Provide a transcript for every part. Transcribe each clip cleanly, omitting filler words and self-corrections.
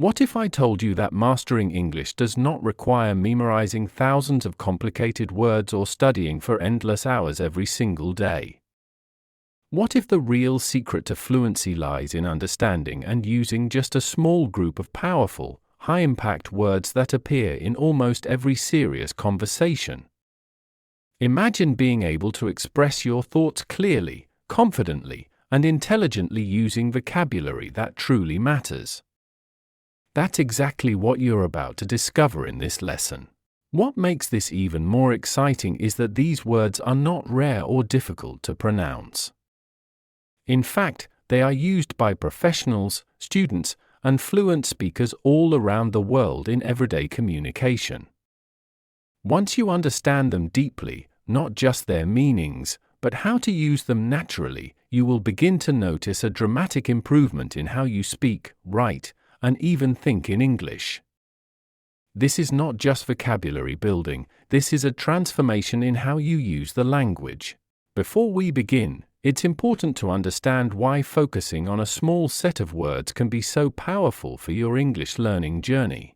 What if I told you that mastering English does not require memorizing thousands of complicated words or studying for endless hours every single day? What if the real secret to fluency lies in understanding and using just a small group of powerful, high-impact words that appear in almost every serious conversation? Imagine being able to express your thoughts clearly, confidently, and intelligently using vocabulary that truly matters. That's exactly what you're about to discover in this lesson. What makes this even more exciting is that these words are not rare or difficult to pronounce. In fact, they are used by professionals, students, and fluent speakers all around the world in everyday communication. Once you understand them deeply, not just their meanings, but how to use them naturally, you will begin to notice a dramatic improvement in how you speak, write, and even think in English. This is not just vocabulary building, this is a transformation in how you use the language. Before we begin, it's important to understand why focusing on a small set of words can be so powerful for your English learning journey.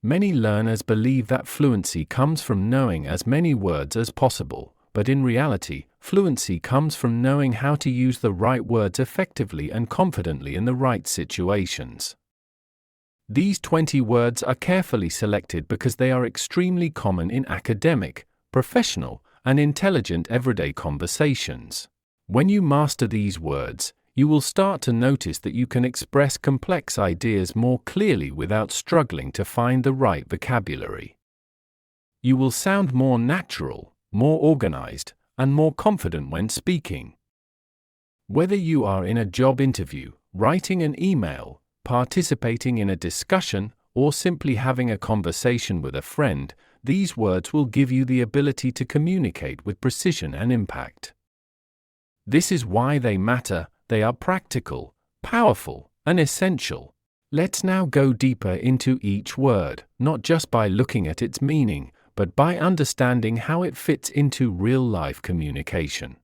Many learners believe that fluency comes from knowing as many words as possible, but in reality, fluency comes from knowing how to use the right words effectively and confidently in the right situations. These 20 words are carefully selected because they are extremely common in academic, professional, and intelligent everyday conversations. When you master these words, you will start to notice that you can express complex ideas more clearly without struggling to find the right vocabulary. You will sound more natural, more organized, and more confident when speaking. Whether you are in a job interview, writing an email, participating in a discussion, or simply having a conversation with a friend, these words will give you the ability to communicate with precision and impact. This is why they matter. They are practical, powerful, and essential. Let's now go deeper into each word, not just by looking at its meaning, but by understanding how it fits into real-life communication.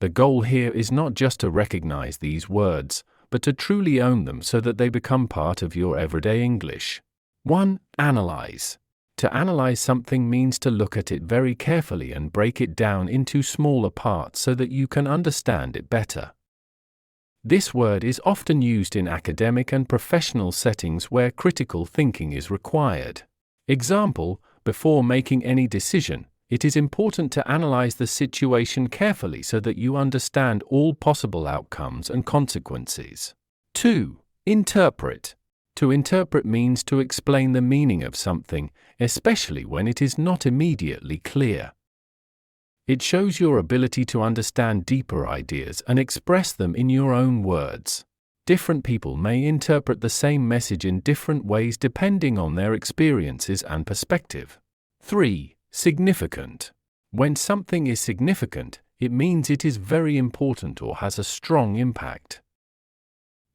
The goal here is not just to recognize these words, but to truly own them so that they become part of your everyday English. 1. Analyze. To analyze something means to look at it very carefully and break it down into smaller parts so that you can understand it better. This word is often used in academic and professional settings where critical thinking is required. Example, before making any decision, it is important to analyze the situation carefully so that you understand all possible outcomes and consequences. 2. Interpret. To interpret means to explain the meaning of something, especially when it is not immediately clear. It shows your ability to understand deeper ideas and express them in your own words. Different people may interpret the same message in different ways depending on their experiences and perspective. 3. Significant. When something is significant, it means it is very important or has a strong impact.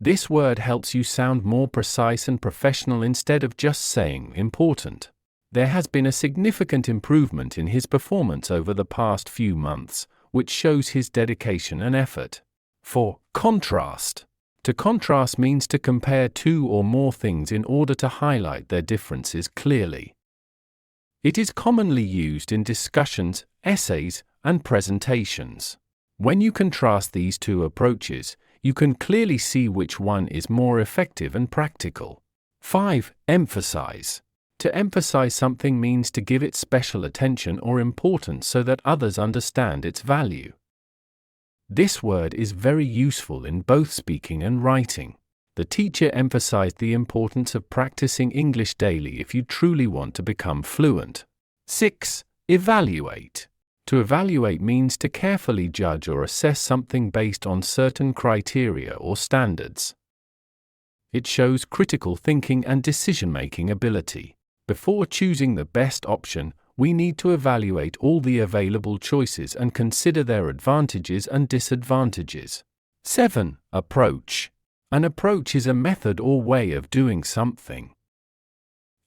This word helps you sound more precise and professional instead of just saying important. There has been a significant improvement in his performance over the past few months, which shows his dedication and effort. 4. Contrast. To contrast means to compare two or more things in order to highlight their differences clearly. It is commonly used in discussions, essays, and presentations. When you contrast these two approaches, you can clearly see which one is more effective and practical. 5. Emphasize. To emphasize something means to give it special attention or importance so that others understand its value. This word is very useful in both speaking and writing. The teacher emphasized the importance of practicing English daily if you truly want to become fluent. 6. Evaluate. To evaluate means to carefully judge or assess something based on certain criteria or standards. It shows critical thinking and decision-making ability. Before choosing the best option, we need to evaluate all the available choices and consider their advantages and disadvantages. 7. Approach. An approach is a method or way of doing something.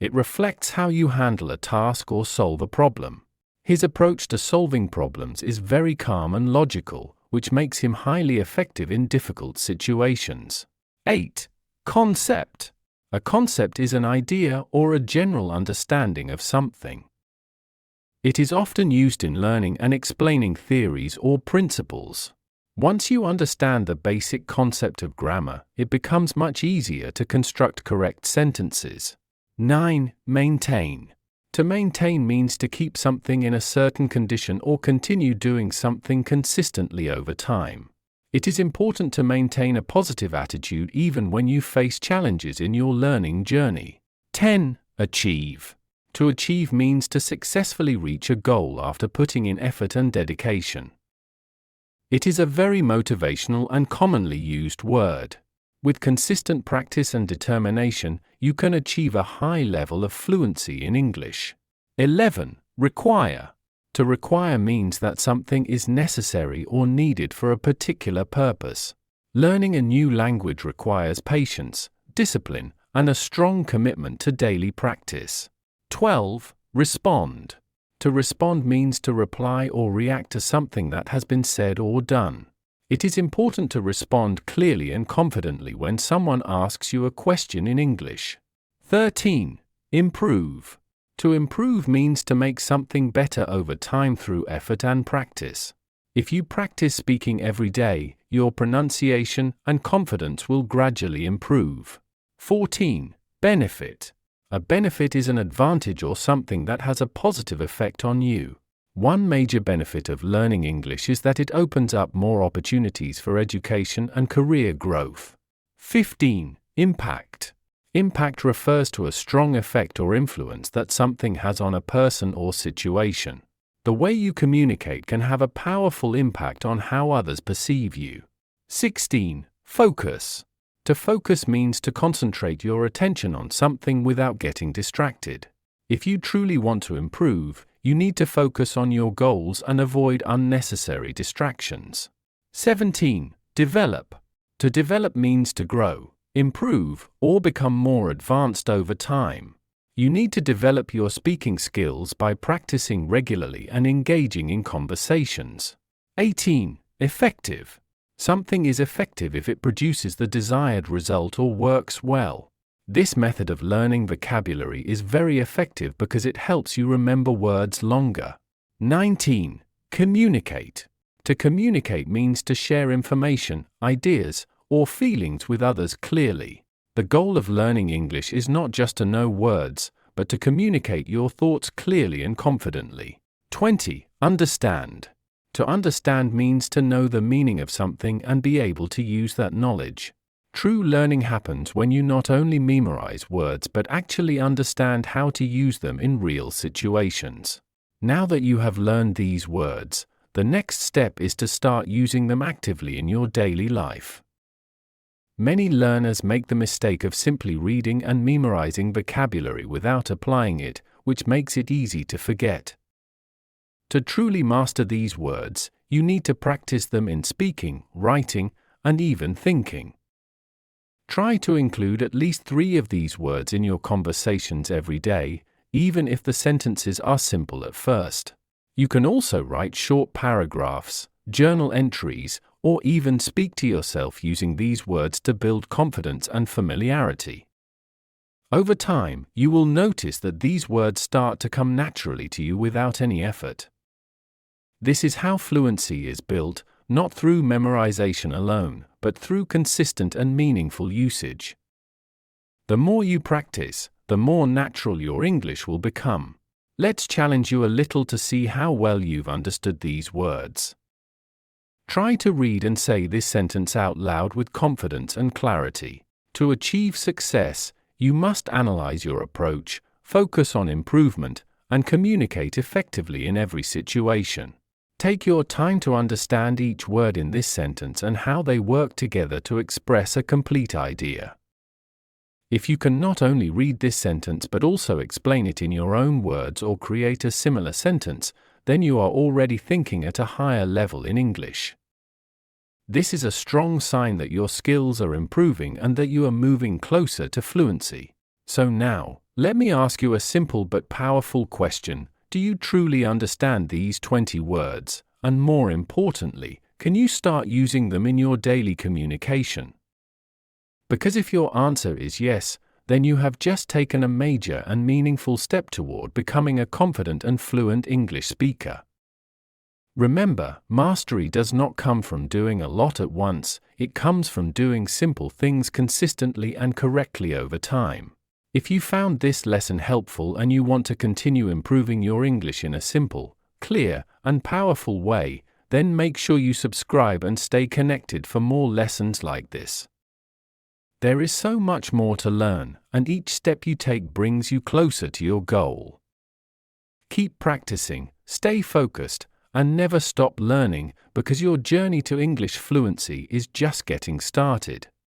It reflects how you handle a task or solve a problem. His approach to solving problems is very calm and logical, which makes him highly effective in difficult situations. 8. Concept. A concept is an idea or a general understanding of something. It is often used in learning and explaining theories or principles. Once you understand the basic concept of grammar, it becomes much easier to construct correct sentences. 9. Maintain. To maintain means to keep something in a certain condition or continue doing something consistently over time. It is important to maintain a positive attitude even when you face challenges in your learning journey. 10. Achieve. To achieve means to successfully reach a goal after putting in effort and dedication. It is a very motivational and commonly used word. With consistent practice and determination, you can achieve a high level of fluency in English. 11. Require. To require means that something is necessary or needed for a particular purpose. Learning a new language requires patience, discipline, and a strong commitment to daily practice. 12. Respond. To respond means to reply or react to something that has been said or done. It is important to respond clearly and confidently when someone asks you a question in English. 13. Improve. To improve means to make something better over time through effort and practice. If you practice speaking every day, your pronunciation and confidence will gradually improve. 14. Benefit. A benefit is an advantage or something that has a positive effect on you. One major benefit of learning English is that it opens up more opportunities for education and career growth. 15. Impact. Impact refers to a strong effect or influence that something has on a person or situation. The way you communicate can have a powerful impact on how others perceive you. 16. Focus. To focus means to concentrate your attention on something without getting distracted. If you truly want to improve, you need to focus on your goals and avoid unnecessary distractions. 17. Develop. To develop means to grow, improve, or become more advanced over time. You need to develop your speaking skills by practicing regularly and engaging in conversations. 18. Effective. Something is effective if it produces the desired result or works well. This method of learning vocabulary is very effective because it helps you remember words longer. 19. Communicate. To communicate means to share information, ideas, or feelings with others clearly. The goal of learning English is not just to know words, but to communicate your thoughts clearly and confidently. 20. Understand. To understand means to know the meaning of something and be able to use that knowledge. True learning happens when you not only memorize words but actually understand how to use them in real situations. Now that you have learned these words, the next step is to start using them actively in your daily life. Many learners make the mistake of simply reading and memorizing vocabulary without applying it, which makes it easy to forget. To truly master these words, you need to practice them in speaking, writing, and even thinking. Try to include at least 3 of these words in your conversations every day, even if the sentences are simple at first. You can also write short paragraphs, journal entries, or even speak to yourself using these words to build confidence and familiarity. Over time, you will notice that these words start to come naturally to you without any effort. This is how fluency is built, not through memorization alone, but through consistent and meaningful usage. The more you practice, the more natural your English will become. Let's challenge you a little to see how well you've understood these words. Try to read and say this sentence out loud with confidence and clarity. To achieve success, you must analyze your approach, focus on improvement, and communicate effectively in every situation. Take your time to understand each word in this sentence and how they work together to express a complete idea. If you can not only read this sentence but also explain it in your own words or create a similar sentence, then you are already thinking at a higher level in English. This is a strong sign that your skills are improving and that you are moving closer to fluency. So now, let me ask you a simple but powerful question. Do you truly understand these 20 words? And more importantly, can you start using them in your daily communication? Because if your answer is yes, then you have just taken a major and meaningful step toward becoming a confident and fluent English speaker. Remember, mastery does not come from doing a lot at once, it comes from doing simple things consistently and correctly over time. If you found this lesson helpful and you want to continue improving your English in a simple, clear, and powerful way, then make sure you subscribe and stay connected for more lessons like this. There is so much more to learn, and each step you take brings you closer to your goal. Keep practicing, stay focused, and never stop learning, because your journey to English fluency is just getting started.